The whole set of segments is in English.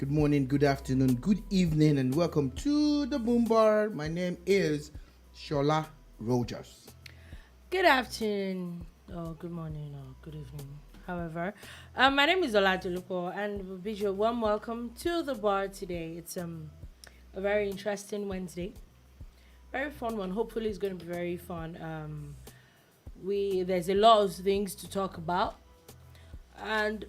good morning, good afternoon, good evening, and welcome to the Boom Bar. My name is Shola Rogers. Good afternoon, or good morning, or good evening. However, my name is Oladulupo, and we bid you a warm welcome to the bar today. It's a very interesting Wednesday, very fun one. Hopefully, it's going to be very fun. We There's a lot of things to talk about, and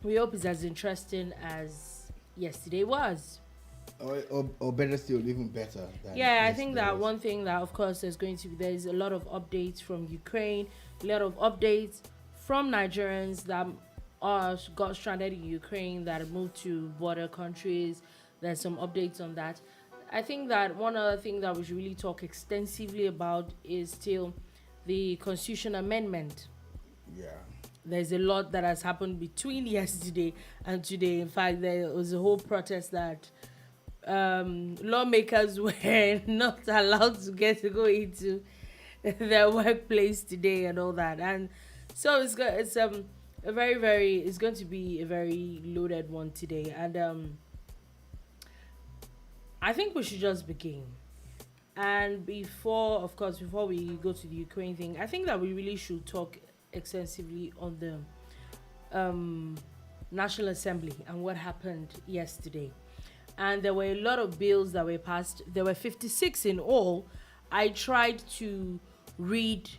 we hope it's as interesting as yesterday was. Or better still, even better than Yeah, I think yesterday that was. one thing that, of course, there's a lot of updates from Ukraine, a lot of updates from Nigerians that are got stranded in Ukraine that moved to border countries. There's some updates on that. I think that one other thing that we should really talk extensively about is still the Constitution Amendment. Yeah. There's a lot that has happened between yesterday and today. In fact, there was a whole protest that lawmakers were not allowed to get to go into their workplace today and all that. And so it's a very it's going to be a very loaded one today. And I think we should just begin. And before we go to the Ukraine thing, I think that we really should talk extensively on the um, National Assembly and what happened yesterday. And there were a lot of bills that were passed. There were 56 in all. I tried to read,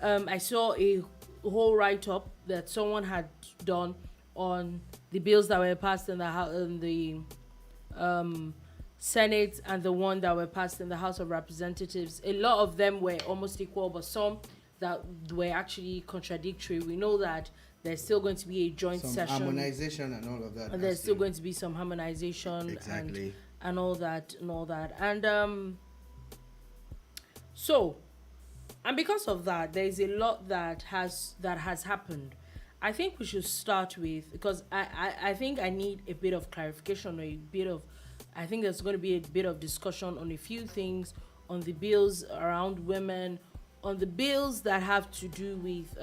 I saw a whole write up that someone had done on the bills that were passed in the um, Senate and the one that were passed in the House of Representatives. A lot of them were almost equal, but some that were actually contradictory. We know that there's still going to be a joint Some session, harmonization and all of that. and there's still going to be some harmonization Exactly. and all that and all that. And so and because of that, there is a lot that has happened. I think we should start with, because I think I need a bit of clarification, or a bit of, I think there's going to be a bit of discussion on a few things, on the bills around women, on the bills that have to do with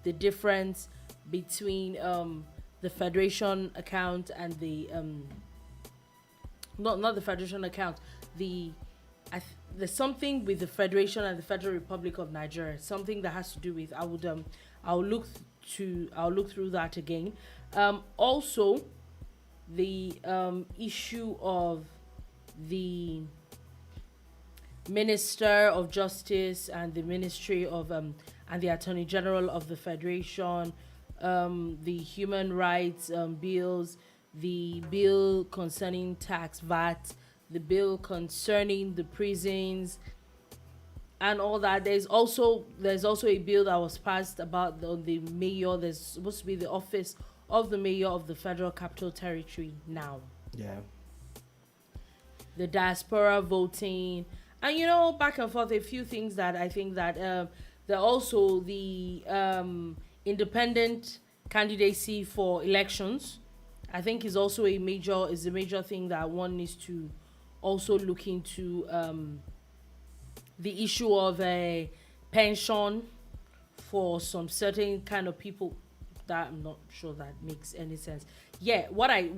the difference between the federation account and the not the federation account, the there's something with the federation and the Federal Republic of Nigeria, something that has to do with, I'll look through that again. Also, the issue of the Minister of Justice and the Ministry of and the Attorney General of the Federation, the human rights bills, the bill concerning tax VAT, the bill concerning the prisons, and all that. There's also a bill that was passed about the mayor. There's supposed to be the office of the mayor of the Federal Capital Territory now. Yeah. The diaspora voting, and back and forth, a few things that I think that there also the independent candidacy for elections. I think is a major thing that one needs to also look into. The issue of a pension for some certain kind of people, that I'm not sure that makes any sense. Yeah, what I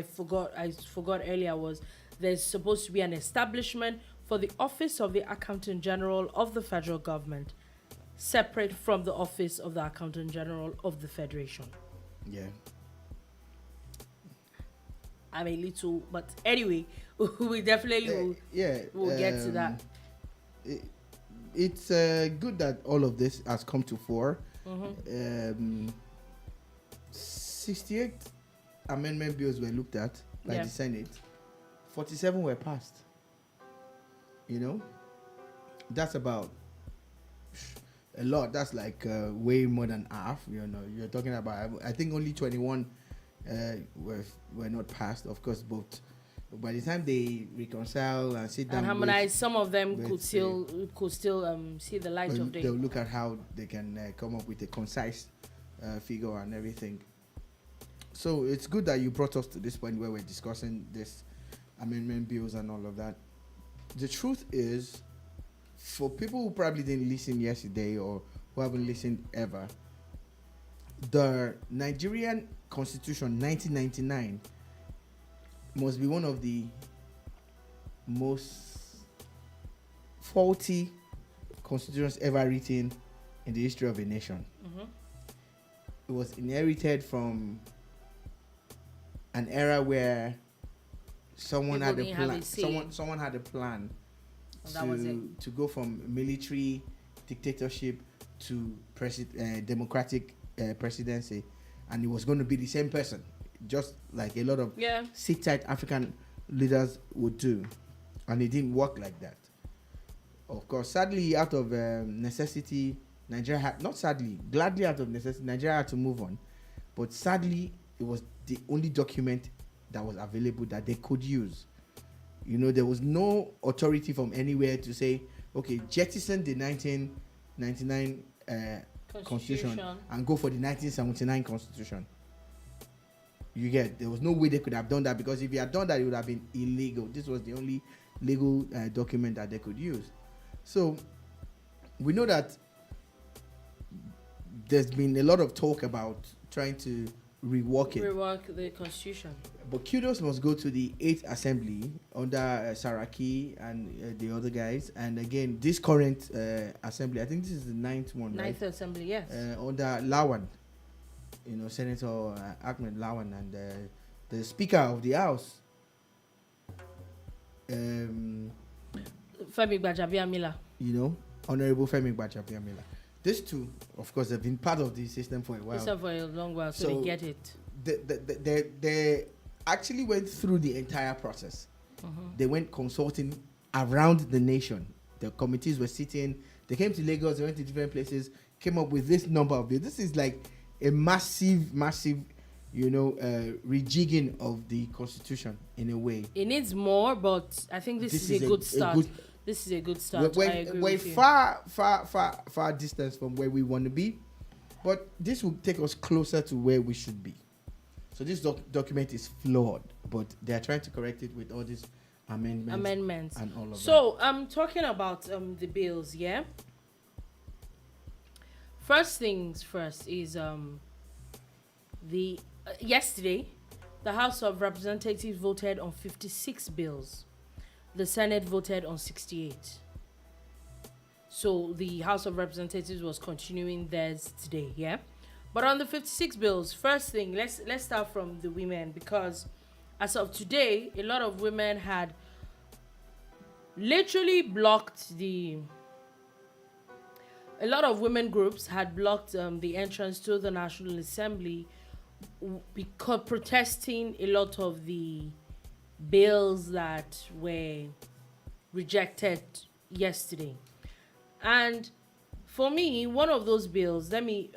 forgot earlier was there's supposed to be an establishment for the office of the Accountant General of the federal government, separate from the office of the Accountant General of the Federation. Yeah. I'm a little, but anyway, we definitely will get to that. It, it's good that all of this has come to fore. 68 amendment bills were looked at by Yeah. the Senate. 47 were passed. You know, that's about a lot. That's like way more than half. You know, you're talking about. I think only 21 were not passed. Of course, both. By the time they reconcile and sit down And harmonize, some of them with, could still see the light of day. they'll look at how they can come up with a concise figure and everything. So it's good that you brought us to this point where we're discussing this amendment bills and all of that. The truth is, for people who probably didn't listen yesterday or who haven't listened ever, the Nigerian Constitution 1999 must be one of the most faulty constitutions ever written in the history of a nation. It was inherited from an era where someone People had a didn't have plan. a say. Someone had a plan And that was it. to go from military dictatorship to democratic presidency, and it was going to be the same person, just like a lot of Yeah. sit-tight African leaders would do, and it didn't work like that. Of course, sadly, out of necessity, Nigeria had, not sadly, gladly out of necessity, Nigeria had to move on. But sadly, it was the only document that was available that they could use. You know, there was no authority from anywhere to say, okay, jettison the 1999 constitution and go for the 1979 constitution. You get, there was no way they could have done that, because if you had done that, it would have been illegal. This was the only legal document that they could use. So we know that there's been a lot of talk about trying to rework it. Rework the constitution. But kudos must go to the 8th Assembly under Saraki and the other guys. And again, this current Assembly, I think this is the 9th one, right? 9th Assembly, yes. Under Lawan, you know, Senator Ahmed Lawan, and the Speaker of the House, Femi Gbajabiamila. you know, Honorable Femi Gbajabiamila. These two, of course, have been part of the system for a while. Except for a long while, so they get it. They actually went through the entire process. They went consulting around the nation. The committees were sitting. They came to Lagos. They went to different places. Came up with this number of bills. This is like a massive, you know, rejigging of the constitution in a way. It needs more, but I think this is a good start. This is a good start. I agree We're with you. far distance from where we want to be, but this will take us closer to where we should be. So this document is flawed, but they are trying to correct it with all these amendments and all of that. So talking about the bills, yeah. First things first is yesterday the House of Representatives voted on 56 bills. The Senate voted on 68. So the House of Representatives was continuing theirs today, yeah. But on the 56 bills, first thing, let's start from the women, because as of today, a lot of women had literally blocked a lot of women groups had blocked the entrance to the National Assembly because protesting a lot of the bills that were rejected yesterday. And for me, one of those bills, the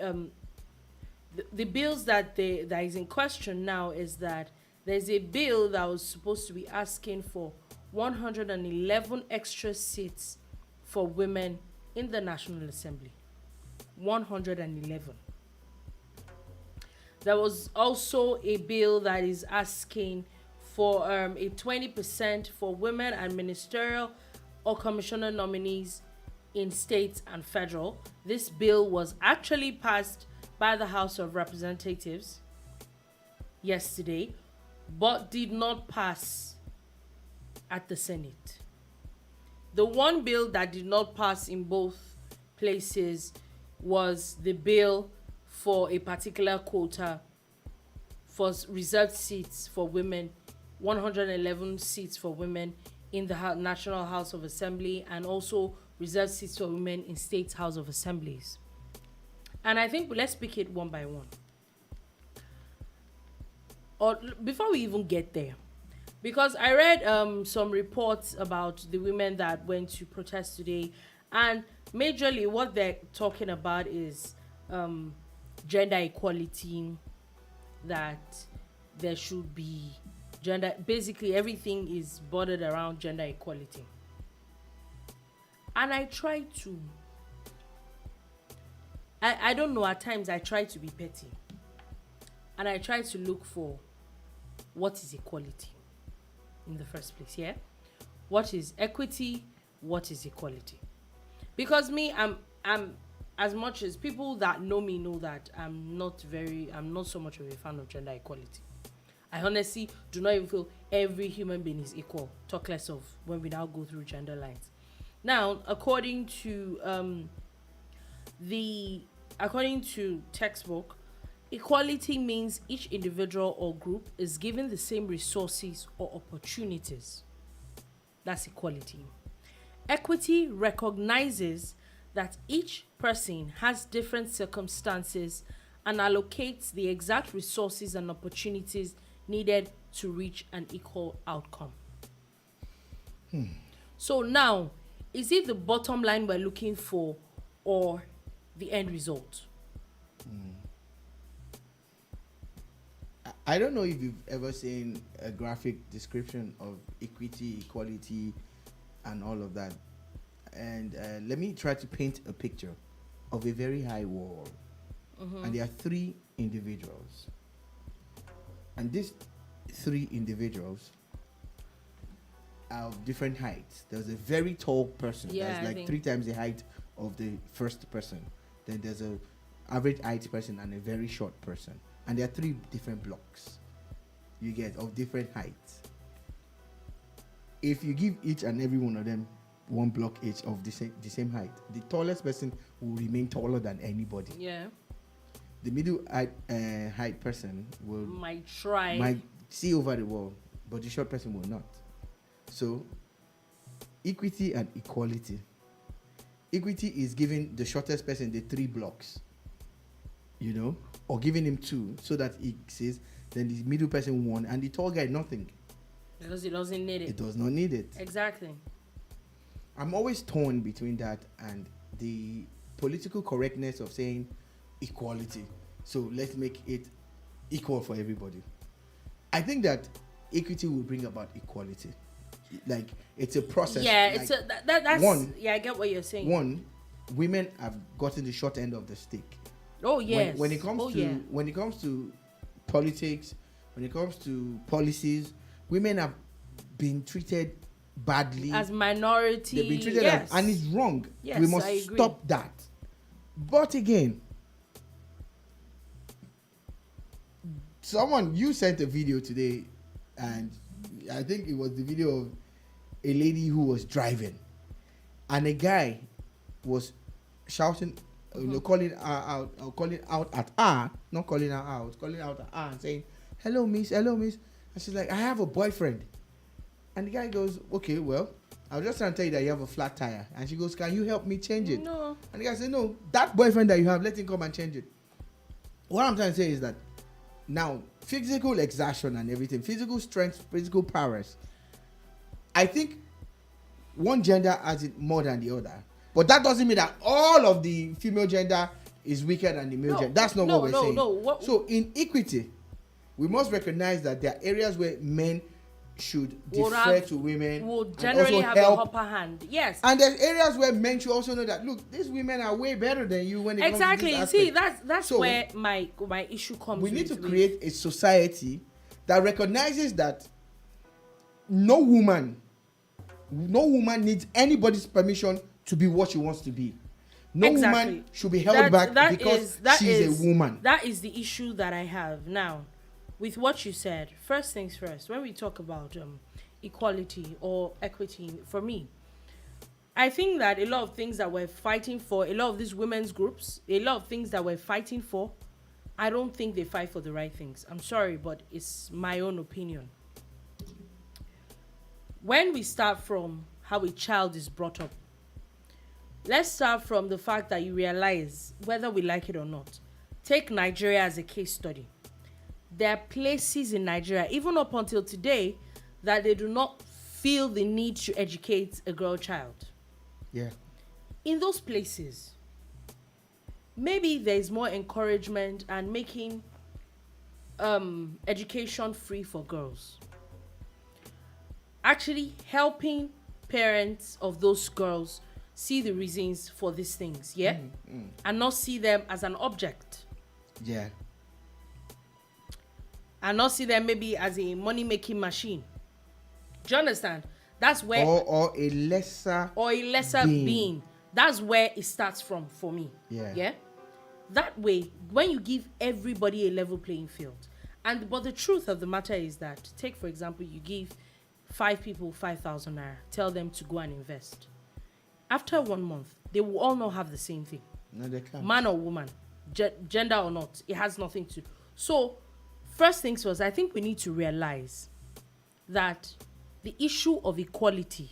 bills that is in question now is that there's a bill that was supposed to be asking for 111 extra seats for women in the National Assembly. 111. There was also a bill that is asking for a 20% for women and ministerial or commissioner nominees in state and federal. This bill was actually passed by the House of Representatives yesterday, but did not pass at the Senate. The one bill that did not pass in both places was the bill for a particular quota for reserved seats for women, 111 seats for women in the National House of Assembly, and also reserved seats for women in State House of Assemblies. And I think let's pick it one by one. Or before we even get there, because I read some reports about the women that went to protest today, and majorly what they're talking about is gender equality, that there should be gender, basically everything is bordered around gender equality. And I try to, I don't know, at times I try to be petty, and I try to look for what is equality in the first place, yeah? What is equity? What is equality? Because me, I'm as much as people that know me know that I'm not so much of a fan of gender equality. I honestly do not even feel every human being is equal. Talk less of when we now go through gender lines. Now, according to textbook, equality means each individual or group is given the same resources or opportunities. That's equality. Equity recognizes that each person has different circumstances and allocates the exact resources and opportunities needed to reach an equal outcome. So now, is it the bottom line we're looking for or the end result? I don't know if you've ever seen a graphic description of equity, equality, and all of that. And let me try to paint a picture of a very high wall. And there are three individuals. And these three individuals are of different heights. There's a very tall person that's like 3 times the height of the first person. Then there's a average height person and a very short person. And there are 3 different blocks you get of different heights. If you give each and every one of them 1 block each of the same height, the tallest person will remain taller than anybody. Yeah. The middle height person might see over the wall, but the short person will not. So, equity and equality. Equity is giving the shortest person the 3 blocks, or giving him 2 so that he says, then the middle person 1 and the tall guy nothing. Because he doesn't need it. It does not need it. Exactly. I'm always torn between that and the political correctness of saying equality. So let's make it equal for everybody. I think that equity will bring about equality. Like, it's a process. Yeah, like, it's that's one. Yeah, I get what you're saying. One, women have gotten the short end of the stick. Oh yes. When it comes to politics, when it comes to policies, women have been treated badly as minority. They've been treated as, and it's wrong. Yes, we must I agree. stop that. But again, you sent a video today, and I think it was the video of a lady who was driving, and a guy was shouting, calling her out, or calling out at her, not calling her out, calling out at her and saying, hello miss. And she's like, I have a boyfriend. And the guy goes, okay, well, I was just trying to tell you that you have a flat tire. And she goes, can you help me change it? No. And the guy said, no, that boyfriend that you have, let him come and change it. What I'm trying to say is that now, physical exertion and everything, physical strength, physical powers, I think one gender has it more than the other. But that doesn't mean that all of the female gender is weaker than the male gender. That's not what we're saying. So in equity, we must recognize that there are areas where men should defer to women, will generally have a upper hand. Yes. And there's areas where men should also know that, look, these women are way better than you when it comes to this aspect. See, that's so where my issue comes. We need to create a society that recognizes that no woman needs anybody's permission to be what she wants to be. No woman should be held back because she's a woman. That is the issue that I have now. With what you said, first things first, when we talk about equality or equity, for me, I think that a lot of things that we're fighting for, a lot of these women's groups, a lot of things that we're fighting for, I don't think they fight for the right things. I'm sorry, but it's my own opinion. When we start from how a child is brought up, let's start from the fact that you realize, whether we like it or not, take Nigeria as a case study. There are places in Nigeria, even up until today, that they do not feel the need to educate a girl child. Yeah. In those places, maybe there is more encouragement and making education free for girls. Actually helping parents of those girls see the reasons for these things, yeah? And not see them as an object. Yeah. And not see them maybe as a money-making machine. Do you understand? That's where... Or a lesser being. That's where it starts from for me. Yeah. Yeah? That way, when you give everybody a level playing field, But the truth of the matter is that, take for example, you give 5 people 5,000 naira, tell them to go and invest. After 1 month, they will all not have the same thing. No, they can't. Man or woman, gender or not, it has nothing to. So, first things first, I think we need to realize that the issue of equality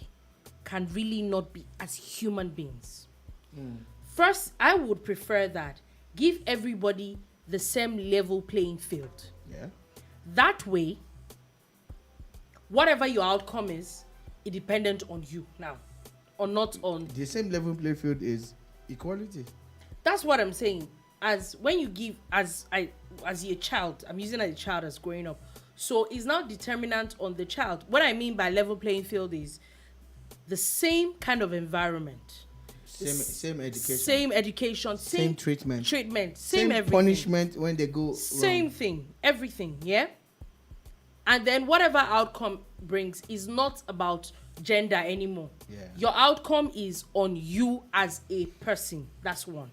can really not be as human beings. First, I would prefer that give everybody the same level playing field. Yeah. That way, whatever your outcome is, it dependent on you now, or not on. The same level play field is equality. That's what I'm saying. As when you give, as a child, I'm using as a child as growing up. So it's now determinant on the child. What I mean by level playing field is the same kind of environment. Same education. Same education. Same treatment. Same everything. Punishment when they go Same wrong. thing. Everything. Yeah. And then whatever outcome brings is not about gender anymore. Yeah. Your outcome is on you as a person. That's one.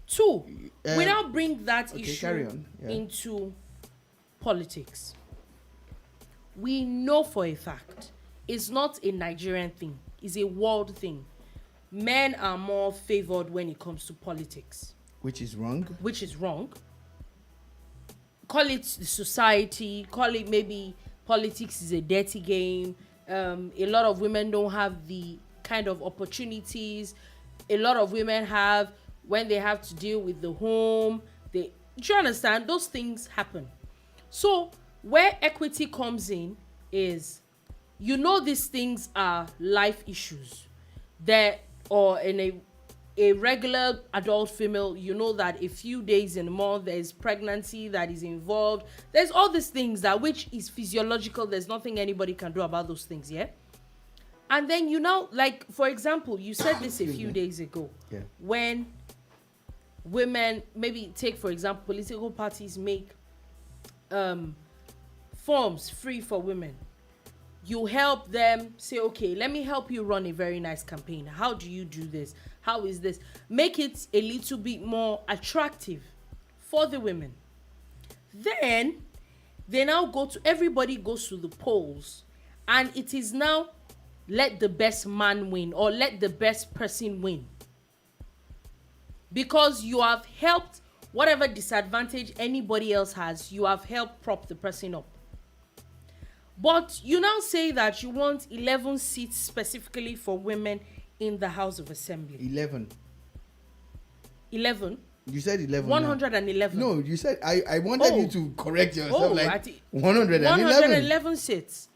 Two, we now bring that issue into politics. We know for a fact it's not a Nigerian thing. It's a world thing. Men are more favored when it comes to politics. Which is wrong. Call it the society, call it maybe politics is a dirty game. A lot of women don't have the kind of opportunities a lot of women have when they have to deal with the home. Do you understand? Those things happen. So where equity comes in is, these things are life issues. Or in a regular adult female, that a few days in a month there's pregnancy that is involved. There's all these things which is physiological. There's nothing anybody can do about those things, yeah? And then like, for example, you said this a few days ago. Yeah. When women, maybe take for example, political parties make forms free for women. You help them say, okay, let me help you run a very nice campaign. How do you do this? How is this? Make it a little bit more attractive for the women. Then they now everybody goes to the polls, and it is now let the best man win or let the best person win. Because you have helped whatever disadvantage anybody else has, you have helped prop the person up. But you now say that you want 11 seats specifically for women in the House of Assembly. 11. 11? You said 11. 111. No, you said I wanted you to correct yourself. 111. 111 seats.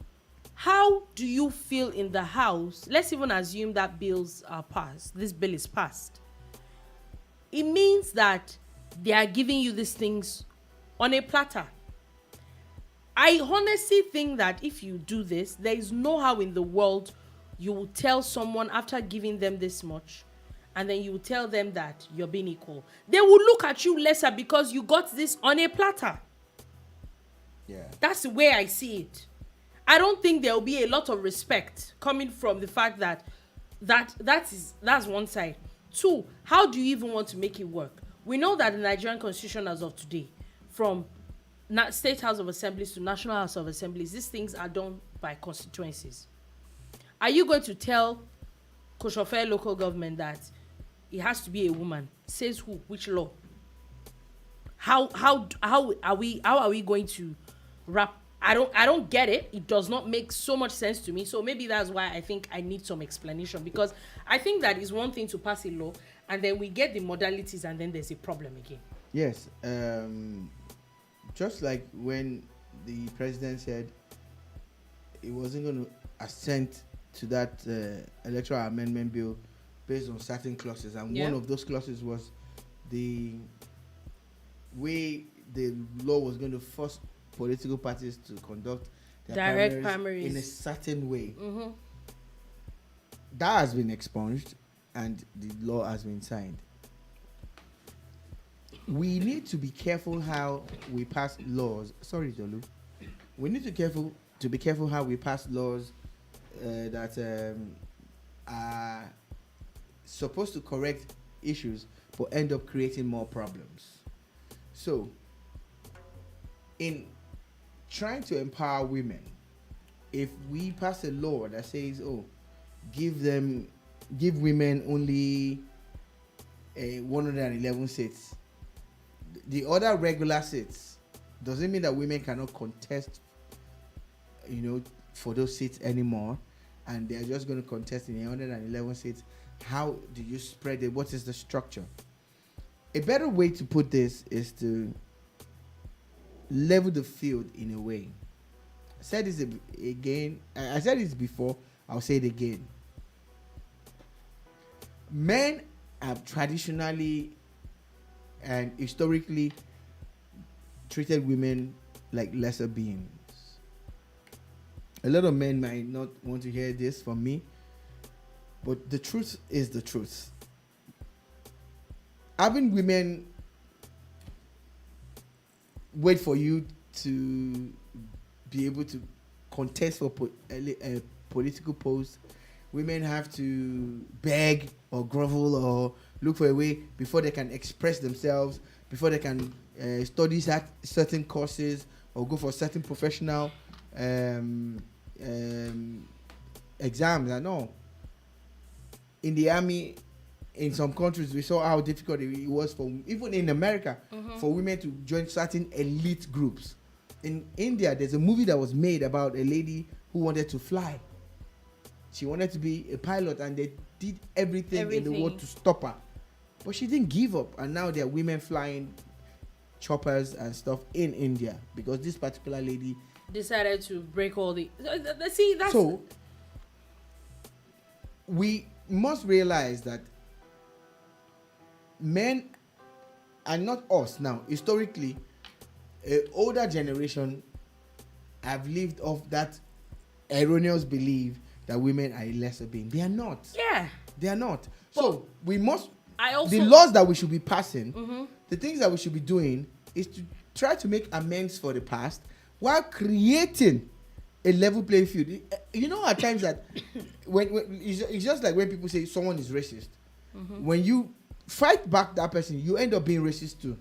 How do you feel in the House? Let's even assume that bills are passed. This bill is passed. It means that they are giving you these things on a platter. I honestly think that if you do this, there is no how in the world you will tell someone after giving them this much, and then you will tell them that you're being equal. They will look at you lesser because you got this on a platter. Yeah. That's the way I see it. I don't think there will be a lot of respect coming from the fact that's one side. Two, how do you even want to make it work? We know that the Nigerian Constitution as of today, from State House of Assemblies to National House of Assemblies, these things are done by constituencies. Are you going to tell Koshofe local government that it has to be a woman? Says who? Which law? How are we going to wrap? I don't get it. It does not make so much sense to me. So maybe that's why I think I need some explanation, because I think that is one thing to pass a law and then we get the modalities and then there's a problem again. Yes. Just like when the president said he wasn't going to assent to that electoral amendment bill based on certain clauses, and one of those clauses was the way the law was going to force political parties to conduct their direct primaries in a certain way. Mm-hmm. That has been expunged and the law has been signed. We need to be careful how we pass laws. Sorry, Dolu. We need to be careful how we pass laws that are supposed to correct issues but end up creating more problems. So, in trying to empower women, if we pass a law that says, oh, give women only 111 seats, the other regular seats, doesn't mean that women cannot contest, for those seats anymore, and they're just going to contest in 111 seats. How do you spread it? What is the structure? A better way to put this is to level the field in a way. I said this again. I said this before. I'll say it again. Men have traditionally and historically treated women like lesser beings. A lot of men might not want to hear this from me, but the truth is the truth. Having women wait for you to be able to contest for a political post, women have to beg or grovel or look for a way before they can express themselves, before they can study certain courses or go for certain professional exams. I know in the army, in some countries, we saw how difficult it was for, even in America, for women to join certain elite groups. In India, there's a movie that was made about a lady who wanted to fly. She wanted to be a pilot, and they did everything in the world to stop her. But she didn't give up, and now there are women flying choppers and stuff in India because this particular lady decided to break all the... See, that's... So, we must realize that men, and not us now, historically, an older generation have lived off that erroneous belief that women are a lesser being. They are not. Yeah. They are not. But so we must... the laws that we should be passing, the things that we should be doing is to try to make amends for the past while creating a level playing field. You know, at times that when it's just like when people say someone is racist. When you fight back that person, you end up being racist too.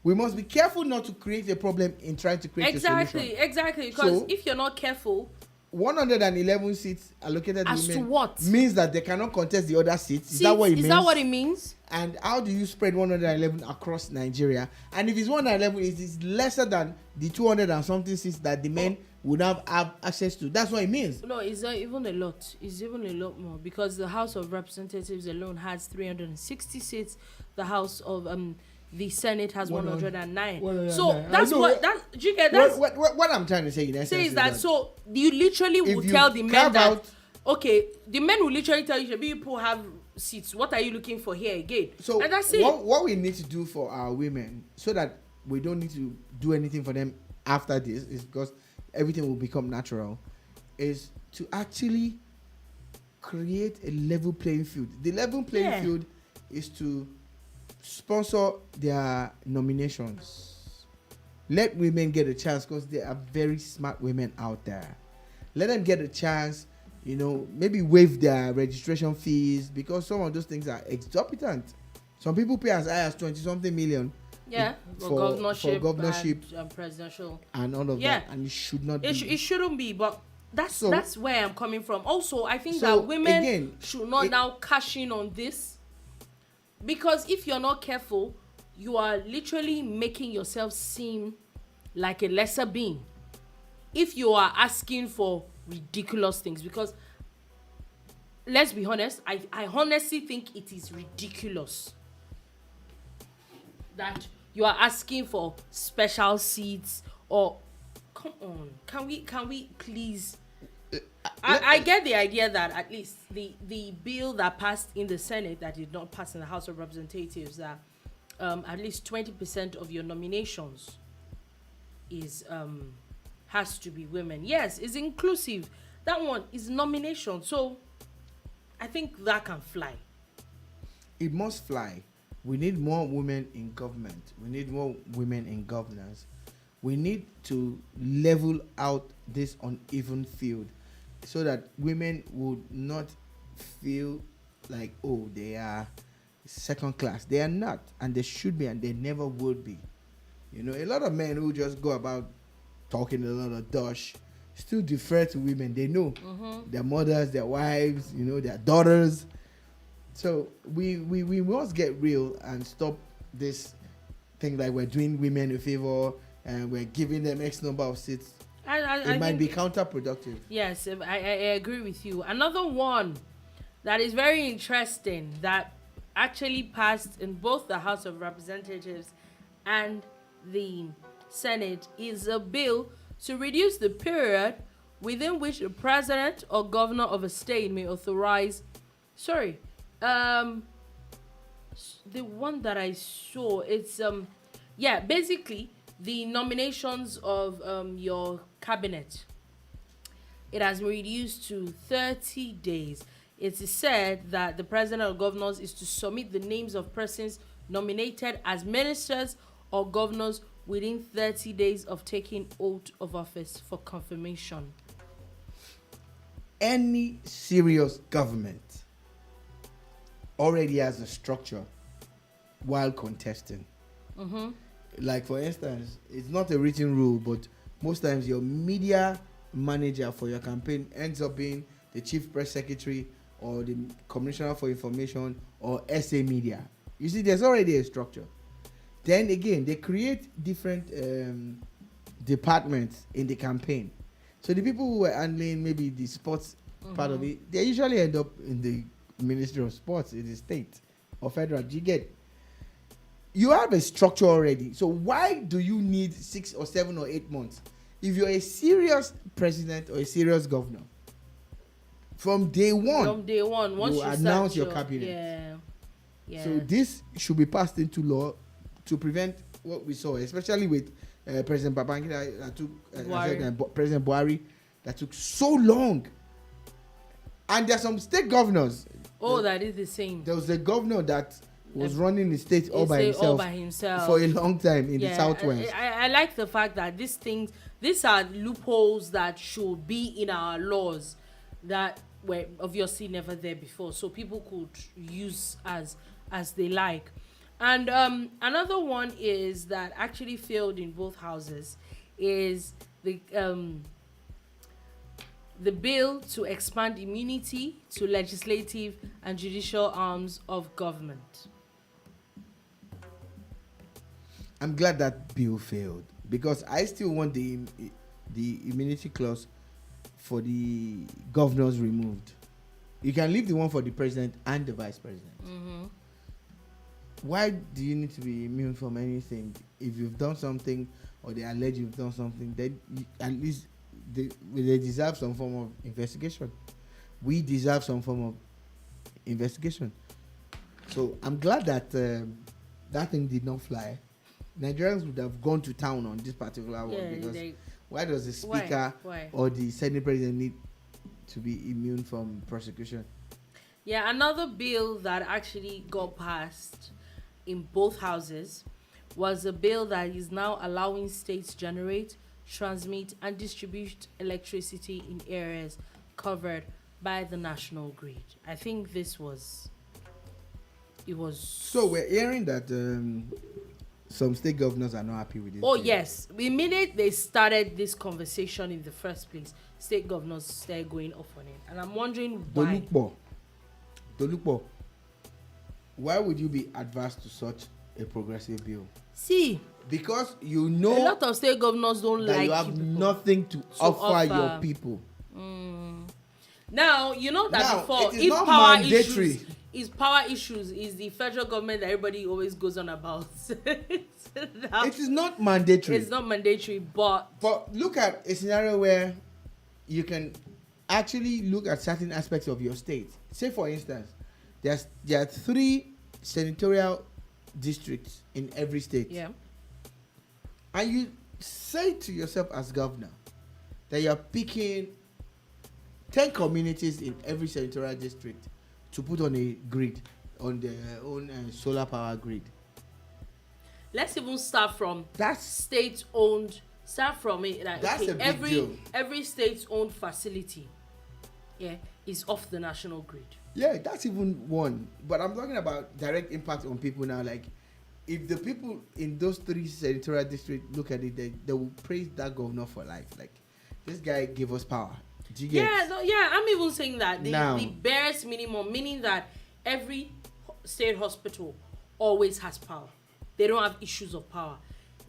We must be careful not to create a problem in trying to create a solution. Exactly. Because if you're not careful, 111 seats allocated as women to what means that they cannot contest the other seats. Is that what it means? Is that what it means? And how do you spread 111 across Nigeria? And if it's 111, it is lesser than the 200 and something seats that the men would have access to. That's what it means. No, it's not even a lot. It's even a lot more, because the House of Representatives alone has 360 seats. The House of the Senate has 109. So that's what you get. That's what I'm trying to say. In essence, is that so you literally will tell the men that okay, the men will literally tell you, people have seats. What are you looking for here again? So and that's it. What we need to do for our women, so that we don't need to do anything for them after this, is because everything will become natural, is to actually create a level playing field. The level playing field is to sponsor their nominations. Let women get a chance, because there are very smart women out there. Let them get a chance, maybe waive their registration fees, because some of those things are exorbitant. Some people pay as high as 20-something million. Yeah, for governorship and presidential and all of that, and it should not be. It shouldn't be, but that's where I'm coming from. Also, I think that women should not now cash in on this, because if you're not careful, you are literally making yourself seem like a lesser being if you are asking for ridiculous things. Because let's be honest, I honestly think it is ridiculous that you are asking for special seats, or come on, can we please? I get the idea that at least the bill that passed in the Senate that did not pass in the House of Representatives, that at least 20% of your nominations is has to be women. Yes, it's inclusive. That one is nomination. So I think that can fly. It must fly. We need more women in government. We need more women in governance. We need to level out this uneven field, so that women would not feel like, oh, they are second class. They are not, and they should be, and they never would be. A lot of men who just go about talking a lot of dosh, still defer to women. They know their mothers, their wives, their daughters. So we must get real and stop this thing like we're doing women a favor and we're giving them X number of seats. It might be counterproductive. Yes, I agree with you. Another one that is very interesting that actually passed in both the House of Representatives and the Senate is a bill to reduce the period within which the president or governor of a state may authorize. The one that I saw, it's basically the nominations of your cabinet. It has been reduced to 30 days. It is said that the president or governors is to submit the names of persons nominated as ministers or governors within 30 days of taking oath of office for confirmation. Any serious government already has a structure while contesting. Like, for instance, it's not a written rule, but most times your media manager for your campaign ends up being the chief press secretary or the commissioner for information or SA media. You see, there's already a structure. Then again, they create different departments in the campaign. So the people who were handling maybe the sports part of it, they usually end up in the Ministry of Sports in the state or federal. Do you get? You have a structure already. So why do you need 6 or 7 or 8 months? If you're a serious president or a serious governor, from day one, once you announce your cabinet. Yeah. So this should be passed into law to prevent what we saw, especially with President Babangida that took President Buhari that took so long. And there are some state governors. That is the same. There was a governor that was running the state all by himself for a long time in the southwest. I like the fact that these are loopholes that should be in our laws that were obviously never there before, so people could use as they like. And another one is that actually failed in both houses is the bill to expand immunity to legislative and judicial arms of government. I'm glad that bill failed because I still want the immunity clause for the governors removed. You can leave the one for the president and the vice president. Why do you need to be immune from anything? If you've done something or they allege you've done something, then at least they deserve some form of investigation. We deserve some form of investigation. So I'm glad that that thing did not fly. Nigerians would have gone to town on this particular one because why does the speaker or the Senate president need to be immune from prosecution? Yeah, another bill that actually got passed in both houses was a bill that is now allowing states generate, transmit, and distribute electricity in areas covered by the national grid. I think it was. So we're hearing that some state governors are not happy with it. Yes. The minute they started this conversation in the first place, state governors started going off on it. And I'm wondering why. Dolukbo, why would you be adverse to such a progressive bill? See, because a lot of state governors don't that like you have nothing to offer your people. Now, you know that before, it is not mandatory. Power issues is the federal government that everybody always goes on about. It is not mandatory. It's not mandatory, but look at a scenario where you can actually look at certain aspects of your state. Say, for instance, there are 3 senatorial districts in every state. Yeah. And you say to yourself as governor that you're picking 10 communities in every senatorial district to put on a grid, on their own solar power grid. Let's even start from That's state-owned. Start from it. Like, that's a big deal. Every state-owned facility, is off the national grid. Yeah, that's even one. But I'm talking about direct impact on people now. Like, if the people in those 3 senatorial districts look at it, they will praise that governor for life. Like, this guy gave us power. Do you get? Yeah, no, yeah, I'm even saying that Now- the barest minimum, meaning that every state hospital always has power. They don't have issues of power.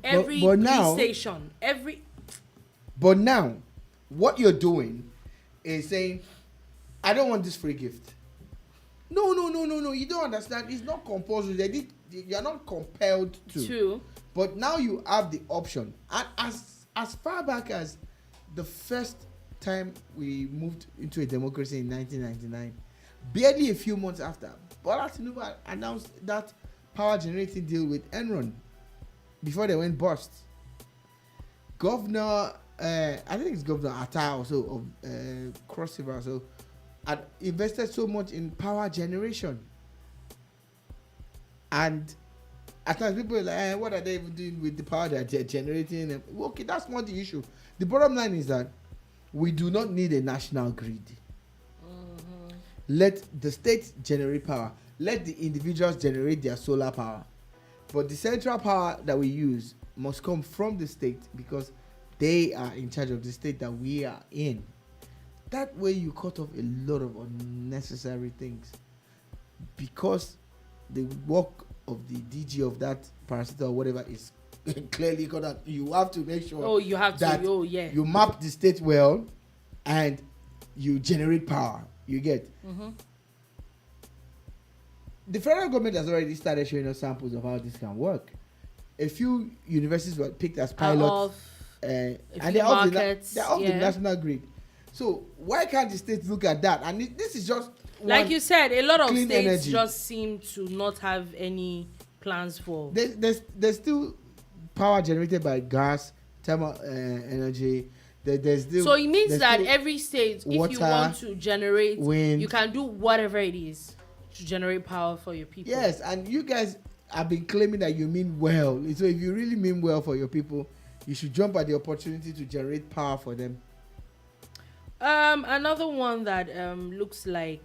Every but police now- station, every But now, what you're doing is saying, I don't want this free gift. No. You don't understand. It's not compulsory. You're not compelled to. two. But now you have the option. And as far back as the first time we moved into a democracy in 1999, barely a few months after, Bola Tinubu announced that power generating deal with Enron before they went bust. Governor, I think it's Governor Atta also of Cross River, so had invested so much in power generation. And at times people are like, what are they even doing with the power that they're generating? Okay, that's not the issue. The bottom line is that we do not need a national grid. Let the states generate power. Let the individuals generate their solar power. But the central power that we use must come from the state because they are in charge of the state that we are in. That way you cut off a lot of unnecessary things. Because the work of the DG of that parastatal or whatever is clearly cut out. You have to make sure Oh, you have that to. Oh, yeah. you map the state well and you generate power. You get. The federal government has already started showing us samples of how this can work. A few universities were picked as pilots, and they're off the national grid. So why can't the states look at that? And this is just like you said, a lot of clean states energy. just seem to not have any plans for. There's still power generated by gas, thermal energy. There's still, So it means there's that still every state, if you water, want to generate, wind. you can do whatever it is to generate power for your people. Yes, and you guys have been claiming that you mean well. So if you really mean well for your people, you should jump at the opportunity to generate power for them. Another one that looks like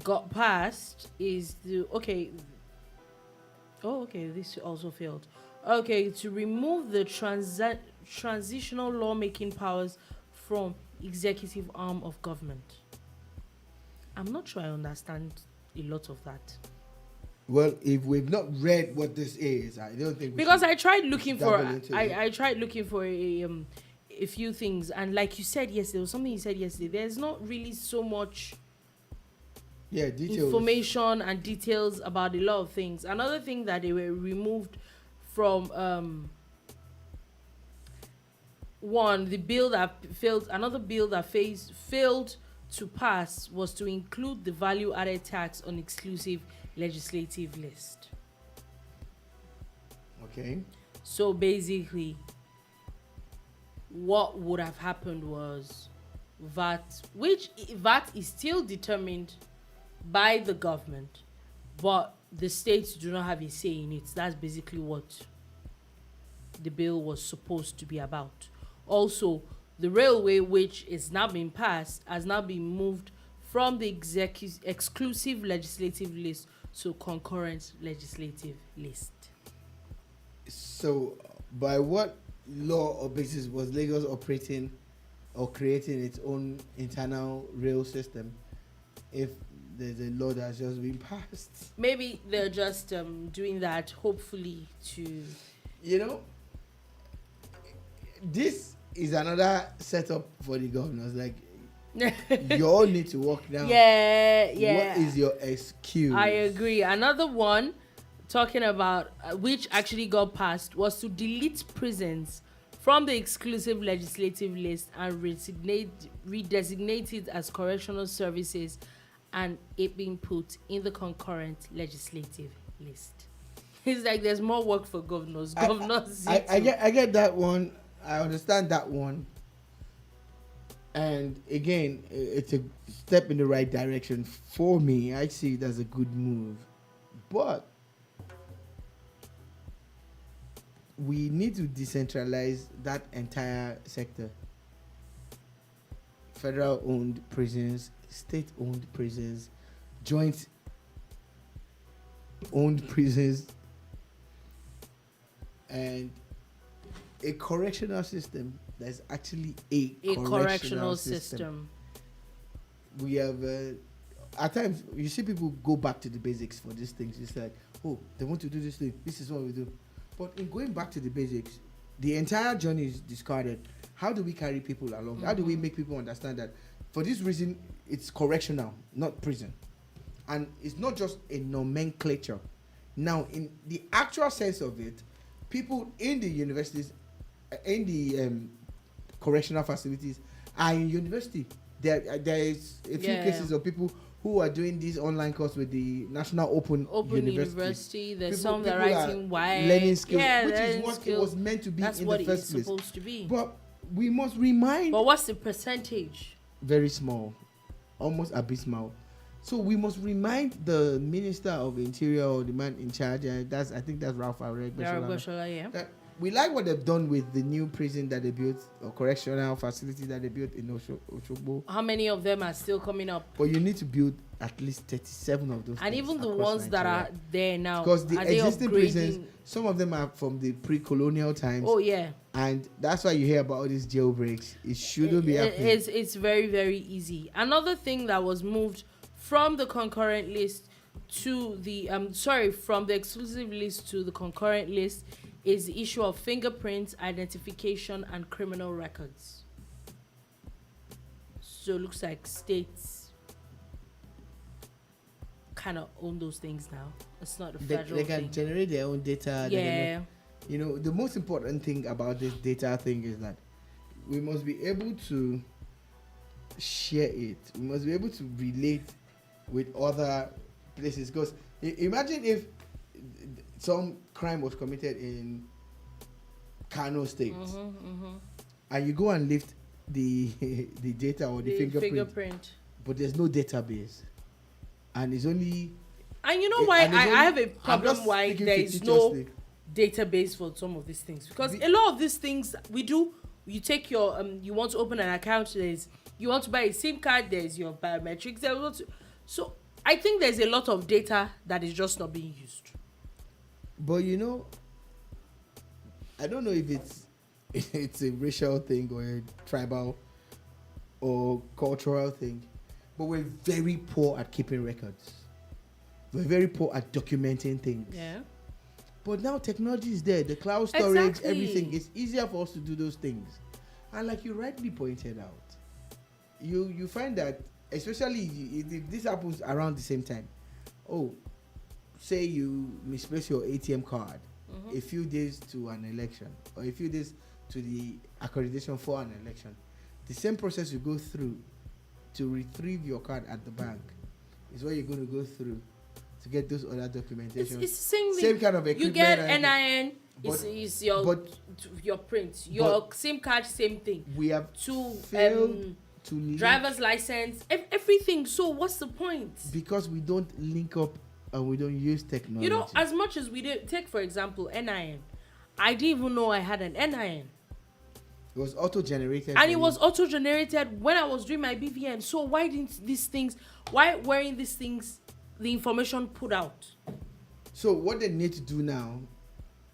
got passed is this also failed. Okay, to remove the transitional lawmaking powers from executive arm of government. I'm not sure I understand a lot of that. Well, if we've not read what this is, I don't think Because I tried looking for dabble into it. I tried looking for a few things, and like you said yesterday, there was something you said yesterday. There's not really so much details. information and details about a lot of things. Another thing that they were removed from the bill that failed. Another bill that failed to pass was to include the value-added tax on exclusive legislative list. Okay. So basically, what would have happened was VAT is still determined by the government, but the states do not have a say in it. That's basically what the bill was supposed to be about. Also, the railway, which is now being passed, has now been moved from the exclusive legislative list to concurrent legislative list. So, by what law or basis was Lagos operating or creating its own internal rail system if there's a law that's just been passed? Maybe they're just doing that, hopefully, to... You know, this is another setup for the governors. Like, you all need to work now. Yeah. What is your excuse? I agree. Another one talking about which actually got passed was to delete prisons from the exclusive legislative list and redesignate it as correctional services, and it being put in the concurrent legislative list. It's like there's more work for governors. I get that one. I understand that one. And again, it's a step in the right direction. For me, I see it as a good move. But we need to decentralize that entire sector. Federal-owned prisons, state-owned prisons, joint owned prisons and a correctional system. There's actually a correctional system. We have at times you see people go back to the basics for these things. It's like, oh, they want to do this thing. This is what we do. But in going back to the basics, the entire journey is discarded. How do we carry people along? How do we make people understand that for this reason it's correctional, not prison? And it's not just a nomenclature. Now, in the actual sense of it, people in the universities, in the correctional facilities, are in university. There is a few cases of people who are doing this online course with the National Open University. There's some that are writing learning skills, which is what skills. it was meant to be That's in what the first it's place. supposed to be. But we must remind. But what's the percentage? Very small, almost abysmal. So we must remind the Minister of Interior or the man in charge, and I think that's Ralph Aregbesola, yeah. that we like what they've done with the new prison that they built, or correctional facility that they built in Oshogbo. How many of them are still coming up? But you need to build at least 37 of those. And even the ones that are there now, because the existing prisons, upgrading? some of them are from the pre-colonial times. Oh yeah. And that's why you hear about all these jailbreaks. It shouldn't be happening. It's very, very easy. Another thing that was moved from the concurrent list to the from the exclusive list to the concurrent list is the issue of fingerprints, identification, and criminal records. So it looks like states kind of own those things now. It's not a federal They can thing. generate their own data. Yeah. You know, the most important thing about this data thing is that we must be able to share it. We must be able to relate with other places. Because imagine if some crime was committed in Kano State, and you go and lift the the data or the fingerprint, but there's no database, and it's only. And you know why I have a problem why there is no database for some of these things, because a lot of these things we do. You take your you want to open an account. You want to buy a SIM card. There's your biometrics. So I think there's a lot of data that is just not being used. But you know, I don't know if it's a racial thing or a tribal or cultural thing, but we're very poor at keeping records. We're very poor at documenting things. Yeah. But now technology is there, the cloud storage, everything. It's easier for us to do those things. And like you rightly pointed out, you find that, especially if this happens around the same time. Oh, say you misplace your ATM card a few days to an election, or a few days to the accreditation for an election. The same process you go through to retrieve your card at the bank is what you're going to go through to get those other documentation. It's the same kind of equipment. You get NIN, it's your print, your SIM card, same thing. We have to failed to driver's license, everything. So what's the point? Because we don't link up and we don't use technology. You know, as much as we did, take for example NIN. I didn't even know I had an NIN. It was auto-generated. And it was auto-generated when I was doing my BVN. So why weren't these things, the information put out? So what they need to do now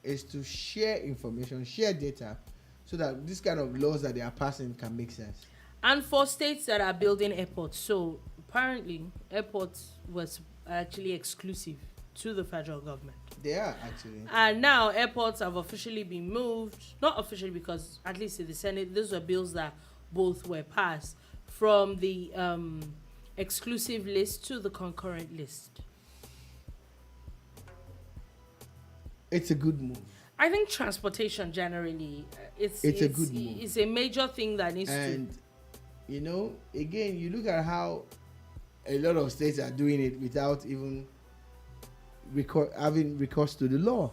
is to share information, share data, so that this kind of laws that they are passing can make sense. And for states that are building airports, so apparently airports was actually exclusive to the federal government. They are actually. And now airports have officially been moved, not officially because at least in the Senate, these were bills that both were passed, from the exclusive list to the concurrent list. It's a good move. I think transportation generally, it's a good move. It's a major thing that needs and, you know, again, you look at how a lot of states are doing it without even having recourse to the law.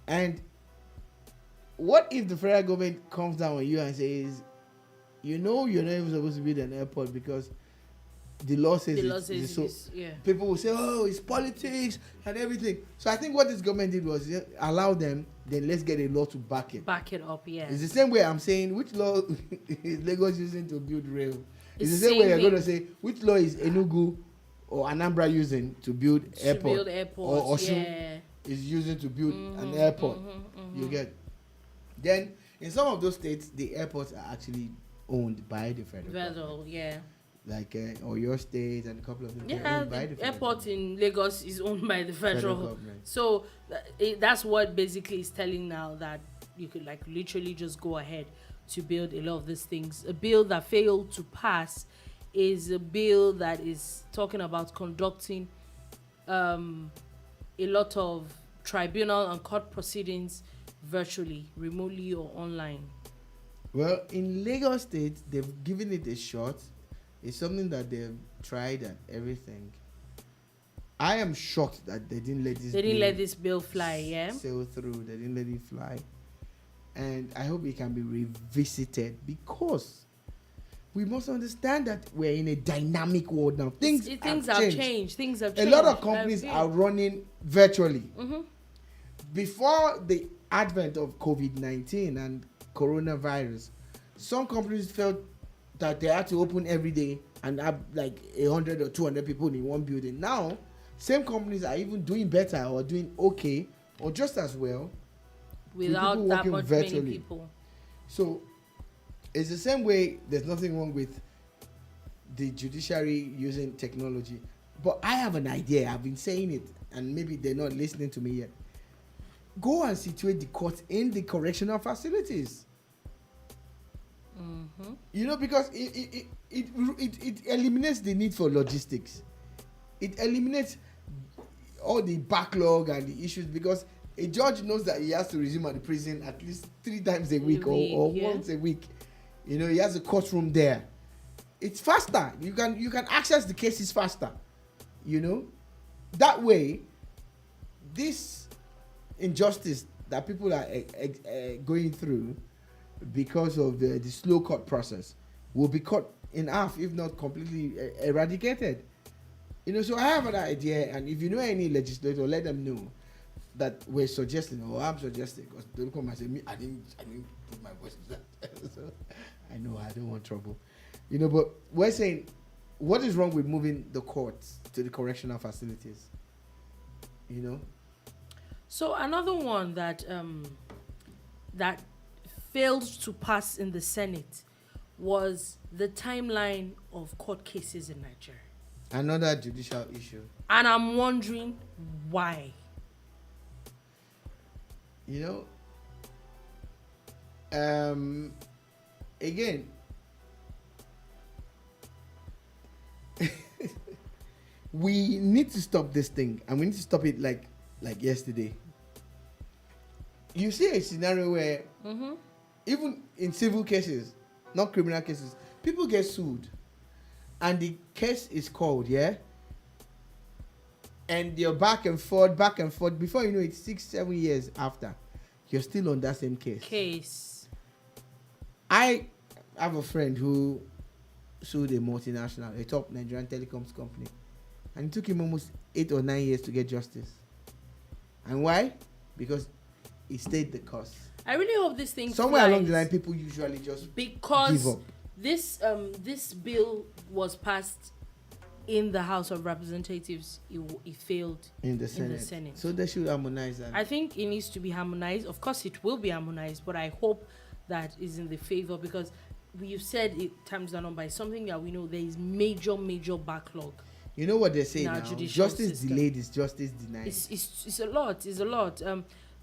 And what if the federal government comes down on you and says, you know, you're not even supposed to build an airport because the law says people will say, oh, it's politics and everything. So I think what this government did was allow them, then let's get a law to back it. Back it up, yeah. It's the same way I'm saying, which law is Lagos using to build rail? It's the same way you're going to say, which law is Enugu or Anambra using to build airport, build airports, or Osun yeah. is using to build an airport. You get. Then in some of those states, the airports are actually owned by the federal government. Vessel, yeah. Like or your state and a couple of them. they're Yeah, owned by the federal airport government. in Lagos is owned by the Federal federal. government. So that's what basically is telling now that you could like literally just go ahead to build a lot of these things. A bill that failed to pass is a bill that is talking about conducting a lot of tribunal and court proceedings virtually, remotely or online. Well, in Lagos State, they've given it a shot. It's something that they've tried and everything. I am shocked that they didn't let this. They didn't bill let this bill fly, yeah? sail through. They didn't let it fly, and I hope it can be revisited because we must understand that we're in a dynamic world now. Things have changed. Things have A changed. lot of companies are running virtually. Mm-hmm. Before the advent of COVID-19 and coronavirus, some companies felt that they had to open every day and have like 100 or 200 people in one building. Now, same companies are even doing better or doing okay or just as well without people that working much virtually. many people. So it's the same way. There's nothing wrong with the judiciary using technology, but I have an idea. I've been saying it and maybe they're not listening to me yet. Go and situate the court in the correctional facilities. Mm-hmm. You know, because it eliminates the need for logistics. It eliminates all the backlog and the issues because a judge knows that he has to resume at the prison at least 3 times a week, or yeah. once a week. You know, he has a courtroom there. It's faster. You can access the cases faster. You know, that way, this injustice that people are going through because of the slow court process will be cut in half, if not completely eradicated. You know, so I have an idea, and if you know any legislator, let them know that we're suggesting, or I'm suggesting, because they'll come and say, me, I didn't put my voice in that. So I know I don't want trouble. You know, but we're saying, what is wrong with moving the courts to the correctional facilities? You know? So another one that that failed to pass in the Senate was the timeline of court cases in Nigeria. Another judicial issue. And I'm wondering why. You know, again, we need to stop this thing, and we need to stop it like yesterday. You see a scenario where even in civil cases, not criminal cases, people get sued and the case is called, yeah? And you're back and forth. Before you know it, 6-7 years after, you're still on that same case. I have a friend who sued a multinational, a top Nigerian telecoms company. And it took him almost 8 or 9 years to get justice. And why? Because he stayed the course. I really hope this thing somewhere flies, along the line, people usually just because give up. This bill was passed in the House of Representatives. It failed in the Senate. So they should harmonize that. I think it needs to be harmonized. Of course, it will be harmonized, but I hope that is in the favor, because we've said it times and by something that we know there is major backlog. You know what they say now? Justice system. Delayed is justice denied. It's a lot. It's a lot.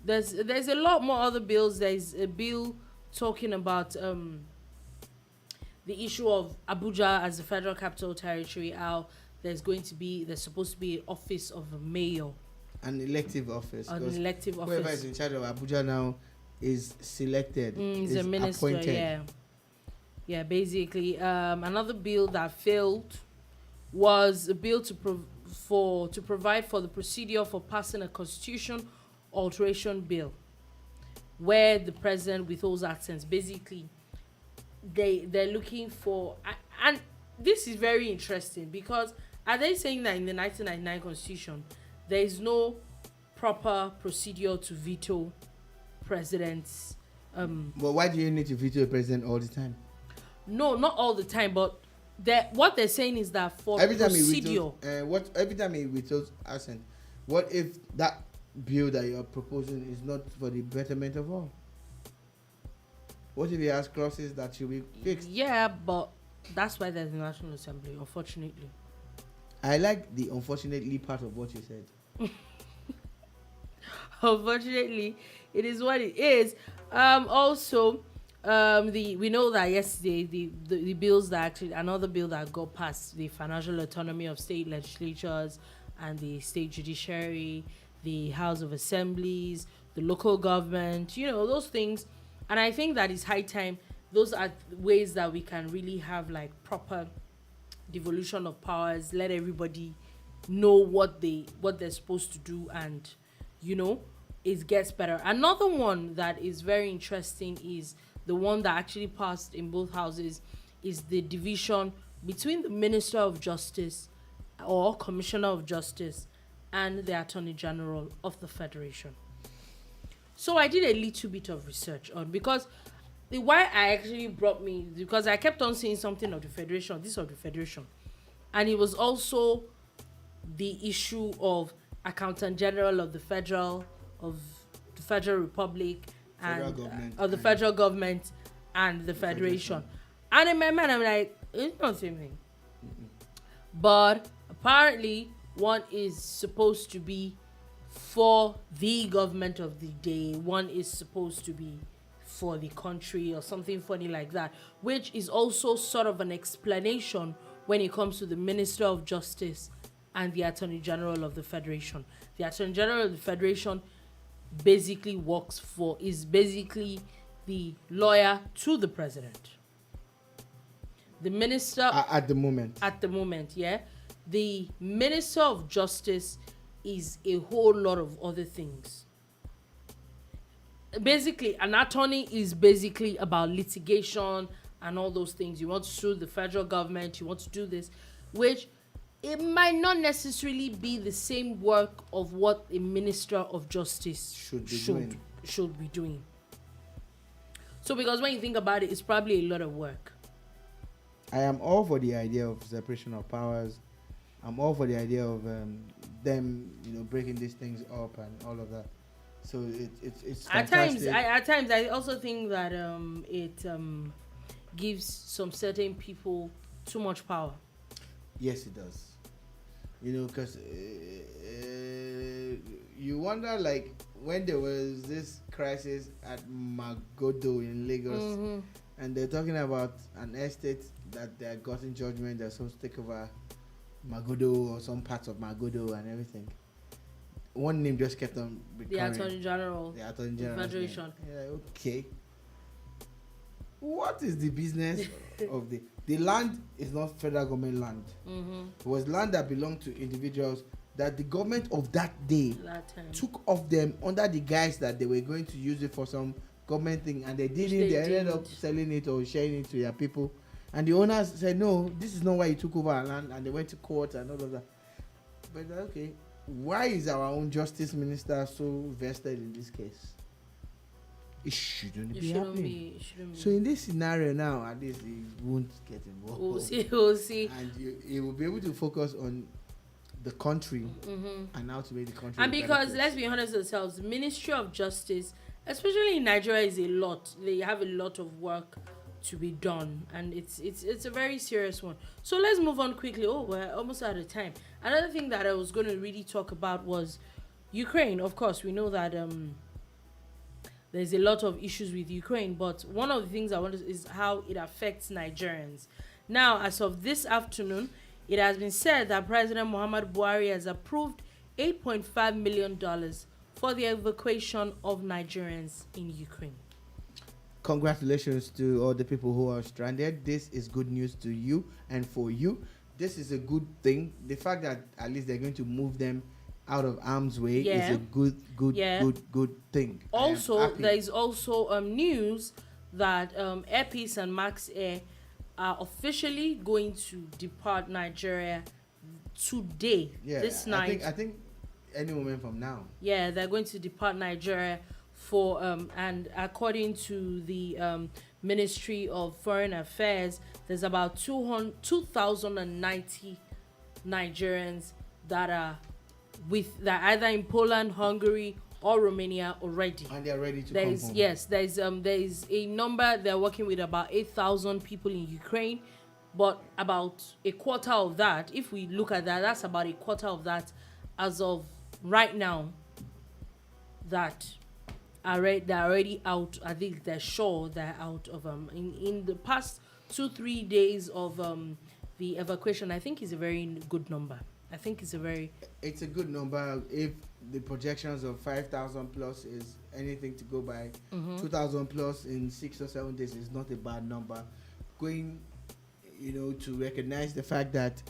There's a lot more other bills. There's a bill talking about the issue of Abuja as the federal capital territory. How there's supposed to be an office of a mayor. An elective office. Whoever is in charge of Abuja now is selected. Is a minister. Appointed. Yeah. Basically, another bill that failed was a bill to provide for the procedure for passing a constitution alteration bill, where the president withholds accents. Basically, they're looking for, and this is very interesting, because are they saying that in the 1999 constitution there is no proper procedure to veto presidents? But why do you need to veto a president all the time? No, not all the time, but what they're saying is that for Every time procedure, every time he withholds assent, what if that bill that you're proposing is not for the betterment of all? What if he has clauses that should be fixed? yeah, but that's why there's the National Assembly, unfortunately. I like the unfortunately part of what you said. Unfortunately, it is what it is. Also, we know that yesterday the bills that actually another bill that got passed, the financial autonomy of state legislatures and the state judiciary, the House of Assemblies, the local government, those things. And I think that it's high time. Those are ways that we can really have like proper devolution of powers, let everybody know what they're supposed to do, and it gets better. Another one that is very interesting is the one that actually passed in both houses, is the division between the Minister of Justice or Commissioner of Justice and the Attorney General of the Federation. So I did a little bit of research on, because why I actually brought me, because I kept on saying something of the Federation, this of the Federation, and it was also the issue of Accountant General of the Federal Republic and of the federal government and the Federation. And in my mind, I'm like, it's not the same thing. But apparently, one is supposed to be for the government of the day, one is supposed to be for the country, or something funny like that, which is also sort of an explanation when it comes to the Minister of Justice and the Attorney General of the Federation. The Attorney General of the Federation basically is basically the lawyer to the president. The minister at the moment, yeah. The Minister of Justice is a whole lot of other things. Basically, an attorney is basically about litigation and all those things. You want to sue the federal government, you want to do this, which it might not necessarily be the same work of what a Minister of Justice should be doing. So, because when you think about it, it's probably a lot of work. I am all for the idea of separation of powers. I'm all for the idea of them, breaking these things up and all of that. So it's fantastic. At times, I also think that it gives some certain people too much power. Yes, it does. Because you wonder, like, when there was this crisis at Magodo in Lagos, and they're talking about an estate that they had gotten judgment they're supposed to take over Magodo or some parts of Magodo and everything. One name just kept on recurring. The Attorney General. Federation. Yeah, okay. What is the business of the land? Is not federal government land. It was land that belonged to individuals that the government of that day took off them under the guise that they were going to use it for some government thing, and they didn't. They ended up selling it or sharing it to their people, and the owners said, no, this is not why you took over our land, and they went to court and all of that. But okay, why is our own justice minister so vested in this case? It shouldn't be happening. So in this scenario now, at least he won't get involved. We'll see. And he will be able to focus on the country and how to make the country. And because, let's be honest with ourselves, the Ministry of Justice, especially in Nigeria, is a lot. They have a lot of work to be done, and it's a very serious one. So let's move on quickly. Oh, we're almost out of time. Another thing that I was going to really talk about was Ukraine. Of course, we know that there's a lot of issues with Ukraine, but one of the things I want is how it affects Nigerians. Now, as of this afternoon, it has been said that President Muhammadu Buhari has approved $8.5 million for the evacuation of Nigerians in Ukraine. Congratulations to all the people who are stranded. This is good news to you and for you. This is a good thing. The fact that at least they're going to move them out of harm's way is a good thing. Also, there is also news that Air Peace and Max Air are officially going to depart Nigeria today, this night. I think any moment from now. Yeah, they're going to depart Nigeria for and according to the Ministry of Foreign Affairs, there's about 2,090 Nigerians that are either in Poland, Hungary, or Romania already. And they are ready to There come is home. yes, there is a number. They're working with about 8,000 people in Ukraine, but about a quarter of that, if we look at that, that's about a quarter of that as of right now that they're already out. I think they're sure they're out of in the past 2-3 days of the evacuation. I think is a very good number. I think it's It's a good number if the projections of 5,000 plus is anything to go by. 2,000 plus in 6 or 7 days is not a bad number. Going, to recognize the fact that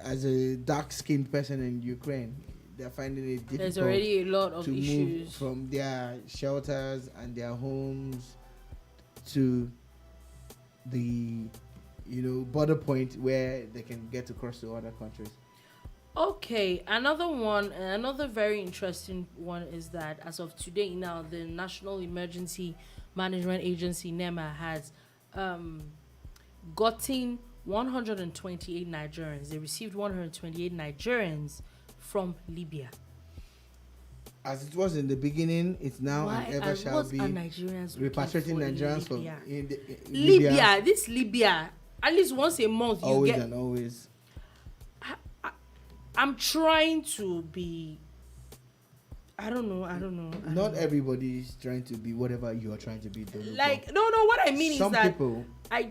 as a dark-skinned person in Ukraine, they're finding it difficult. There's already a lot of to move issues from their shelters and their homes to the border point where they can get across to other countries. Okay, another very interesting one is that as of today now, the National Emergency Management Agency NEMA has gotten 128 Nigerians. They received 128 Nigerians from Libya. As it was in the beginning, it's now and ever shall be Nigerians repatriating Nigerians from Libya? Libya. This Libya, at least once a month you Always get. and always. I'm trying to be. I don't know. Not everybody is trying to be whatever you are trying to be. Like no. What I mean Some is that people I'm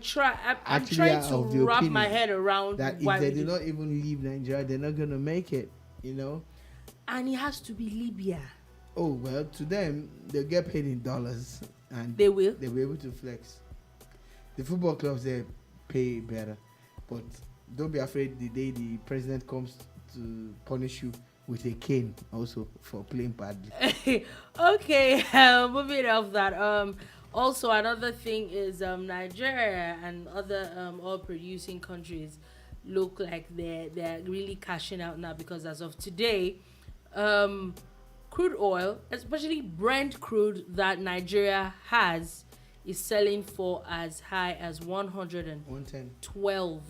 actually trying are to of the wrap opinion my head around that why if they we do not even leave Nigeria, they're not gonna make it. And it has to be Libya. Oh well, to them they'll get paid in dollars and They will. they'll be able to flex. The football clubs they pay better, but don't be afraid the day the president comes to punish you with a cane also for playing badly. Okay, moving off that. Also another thing is Nigeria and other oil producing countries look like they're really cashing out now, because as of today, crude oil, especially Brent crude that Nigeria has, is selling for as high as $112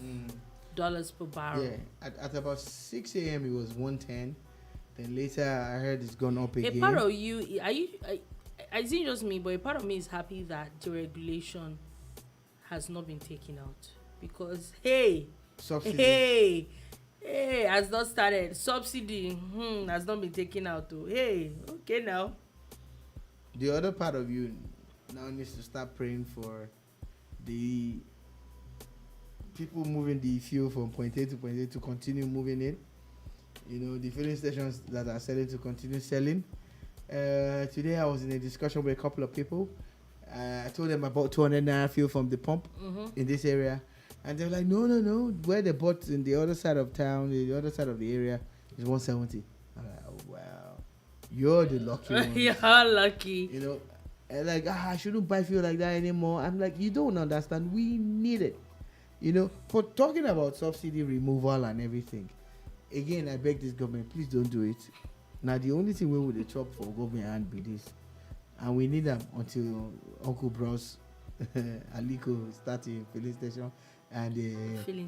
per barrel. Yeah, at about 6 a.m. it was 110. Then later I heard it's gone up again. A part of you, I see just me, but a part of me is happy that the regulation has not been taken out, because Subsidy. has not started. Subsidy has not been taken out too. Okay now. The other part of you now needs to start praying for the people moving the fuel from point A to point A to continue moving it. The filling stations that are selling to continue selling. Today I was in a discussion with a couple of people. I told them about 200 naira fuel from the pump in this area, and they were like, no, where they bought in the other side of town, the other side of the area is 170. I'm like, oh wow, you're the lucky one. You're lucky. And like, I shouldn't buy fuel like that anymore. I'm like, you don't understand, we need it. But talking about subsidy removal and everything, again, I beg this government, please don't do it. Now the only thing we would chop for government and be this, and we need them until Uncle Bros Aliko start a filling station and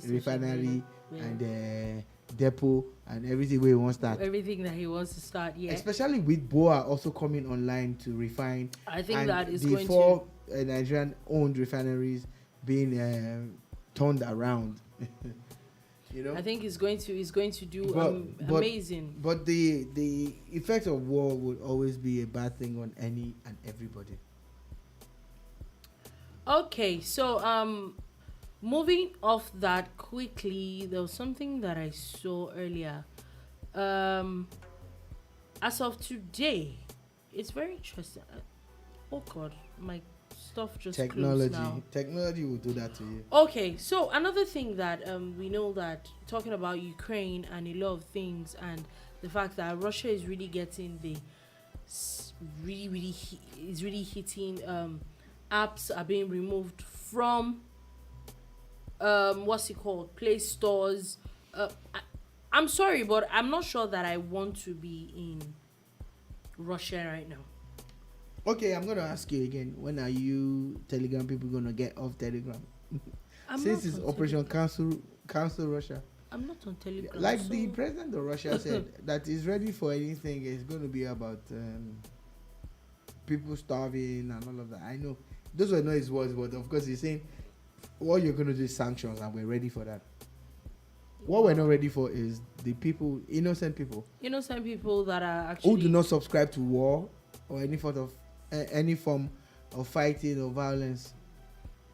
refinery and depot and everything we want to start. Everything that he wants to start, yeah. Especially with BOA also coming online to refine. I think and that is the going four Nigerian-owned refineries being turned around. I think he's going to do amazing. But the effect of war would always be a bad thing on any and everybody. Okay, so moving off that quickly, there was something that I saw earlier. As of today, it's very interesting. Oh God, my stuff just closed now. Technology will do that to you. Okay, so another thing that we know, that talking about Ukraine and a lot of things, and the fact that Russia is really getting is really hitting. Apps are being removed from Play stores. I'm sorry, but I'm not sure that I want to be in Russia right now. Okay, I'm gonna ask you again. When are you Telegram people gonna get off Telegram? I'm Since not it's on Operation Cancel Russia. I'm not on Telegram. Like so the president of Russia said, that is ready for anything. It's going to be about people starving and all of that. I know those were not his words, but of course he's saying what you're going to do is sanctions, and we're ready for that. What we're not ready for is the people, innocent people that are who do actually not subscribe to war or any form of fighting or violence.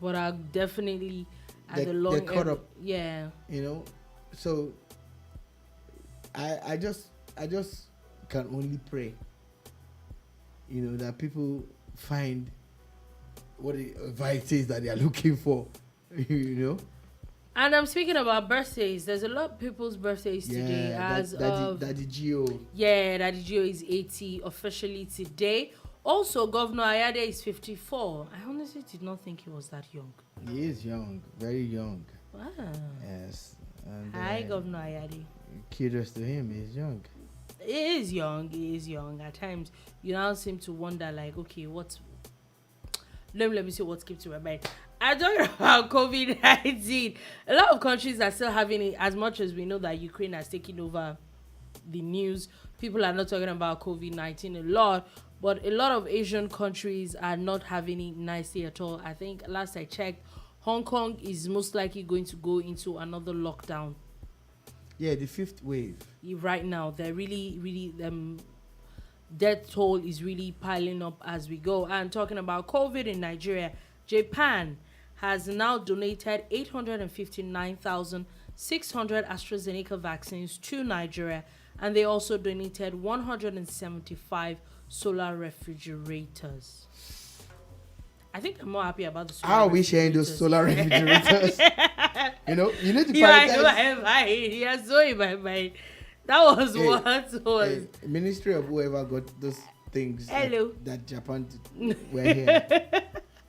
but are definitely at They're the long caught end. up. Yeah. So I just can only pray, that people find what it is that they are looking for. And I'm speaking about birthdays. There's a lot of people's birthdays today. Daddy Gio. Yeah, Daddy Gio is 80 officially today. Also, Governor Ayade is 54. I honestly did not think he was that young. He is young, very young. Wow. Yes. And, Hi, Governor Ayade. Kudos to him. He's young. He is young. At times, you now seem to wonder, like, okay, let me see what keeps to my mind. I talking about COVID-19. A lot of countries are still having it. As much as we know that Ukraine has taken over the news, people are not talking about COVID-19 a lot. But a lot of Asian countries are not having it nicely at all. I think last I checked, Hong Kong is most likely going to go into another lockdown. Yeah, the fifth wave. Right now, they're really, death toll is really piling up as we go. And talking about COVID in Nigeria, Japan has now donated 859,600 AstraZeneca vaccines to Nigeria, and they also donated 175 solar refrigerators. I think I'm more happy about the solar How are we sharing those solar refrigerators? You need to prioritize. Yeah, so in my mind. That was what was. Ministry of whoever got those things. Hello. That Japan were here.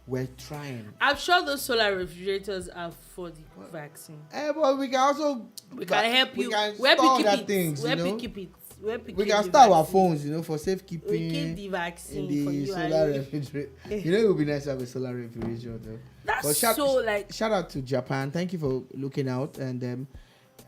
We're trying. I'm sure those solar refrigerators are for the vaccine. But we can also can help you. Where we keep things, where we keep it. We can store our phones, for safekeeping. We keep the vaccine in for the you. Solar refrigerator. It would be nice to have a solar refrigerator though. That's shout out to Japan. Thank you for looking out, and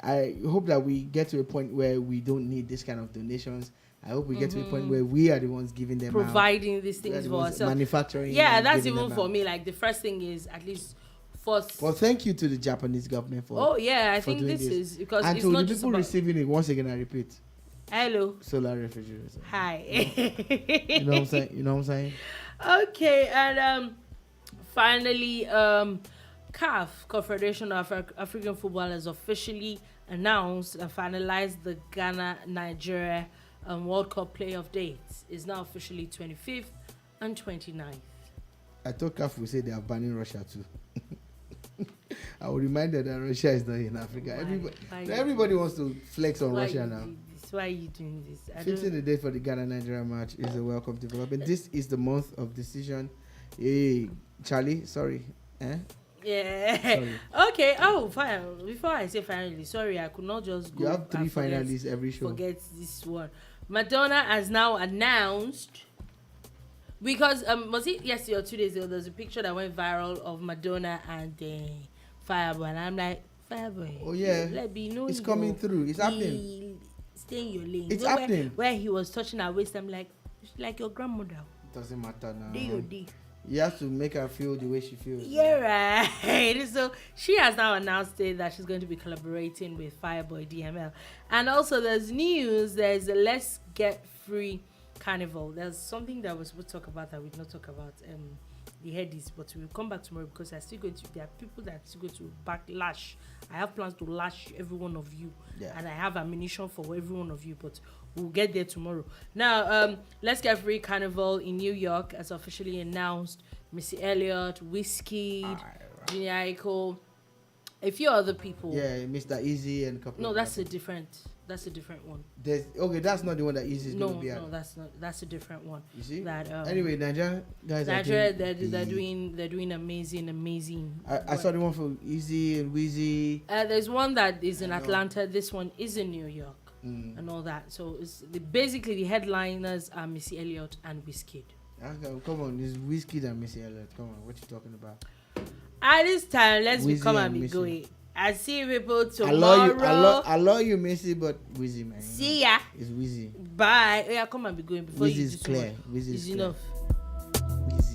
I hope that we get to a point where we don't need this kind of donations. I hope we get to a point where we are the ones giving them providing these things for ourselves, manufacturing. Yeah, that's even for me. Like the first thing is at least first. Well, thank you to the Japanese government for. Oh yeah, I think this is because and it's to not the just people about receiving it. Once again, I repeat. Hello. Solar refrigerators. Hi. You know what I'm saying? Okay, and finally, CAF, Confederation of African Football, has officially announced and finalized the Ghana-Nigeria World Cup playoff dates. It's now officially 25th and 29th. I thought CAF would say they are banning Russia too. I will remind them that Russia is not in Africa. Everybody wants to flex on Russia now. Why are you doing this? 15th date for the Ghana-Nigeria match is a welcome development. This is the month of decision. Hey, Charlie, sorry. Yeah. Sorry. Okay. Oh, fine. Before I say finally, sorry, I could not just go. You have 3 finalists every show. Forget this one. Madonna has now announced, because was it yesterday or 2 days ago? There's a picture that went viral of Madonna and Fireboy, and I'm like, Fireboy. Oh yeah. Let me know. It's coming through. It's happening. Stay in your lane. It's happening. Where he was touching her waist, I'm like your grandmother. Doesn't matter now. D.O.D. You have to make her feel the way she feels. Yeah, right. So she has now announced that she's going to be collaborating with Fireboy DML. And also there's news, there's a Let's Get Free Carnival. There's something that we're supposed to talk about that we did not talk about. The headies, but we'll come back tomorrow because there are people that are still going to backlash. I have plans to lash every one of you, and I have ammunition for every one of you, but we'll get there tomorrow. Now, Let's Get Free Carnival in New York has officially announced Missy Elliott, Wizkid, Junior Aiko, a few other people. Yeah, Mr. Easy and a couple. No, that's a different one. That's not the one that Easy is going to be at. No, that's not. That's a different one. You see? That anyway, Nigeria guys. Nigeria, they're doing amazing. I saw the one for Easy and Wheezy. There's one that is in Atlanta. This one is in New York, and all that. So basically the headliners are Missy Elliott and Wizkid. Okay, come on, it's Whiskey and Missy Elliott. Come on, what you talking about? At this time, let's Wizzy become and and be Missy. going. I see people I love you, tomorrow. I love you, Missy, but Wizzy, man. See ya. It's Wizzy. Bye. Oh, yeah, come and be going before Wizzy you is do so clear. much. Wizzy is It's clear. enough. Wizzy.